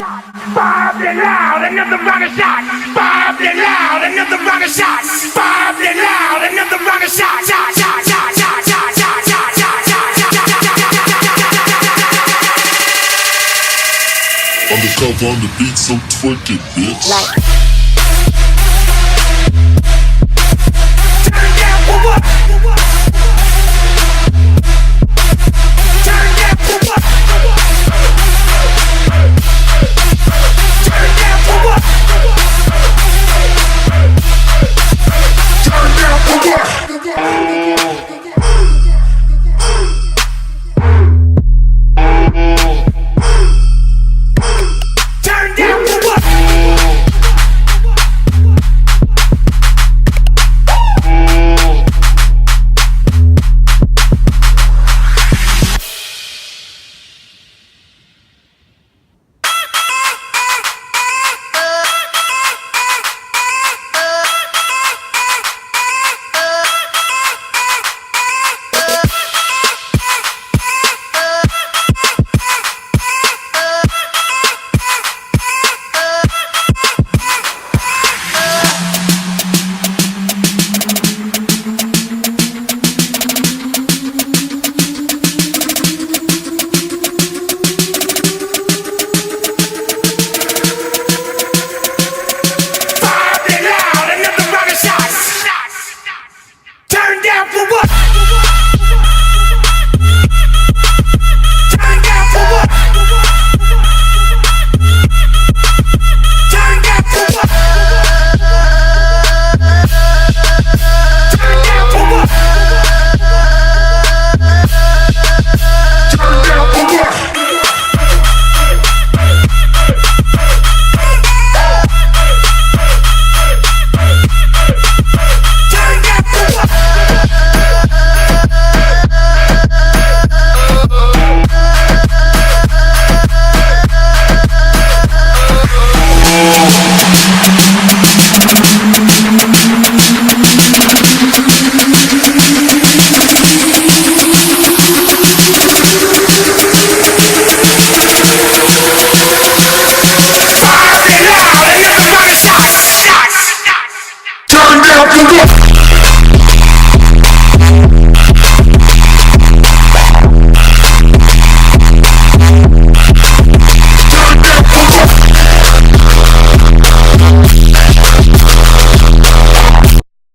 Bobbed and loud, another round of shots. Bobbed and loud, another round of shots. Bobbed and loud, another round of shots. Shot, shot, shot, shot, shot, shot, shot, shot, shot, shot. Undercover on the beat, so twerk it, bitch. Turn down for what? Turn down for what? Turn down for what? Turn down for what? Turn down for what? Turn down for what? Turn down for what? Turn down for what? Turn down for what? Turn down for what? Turn down for what?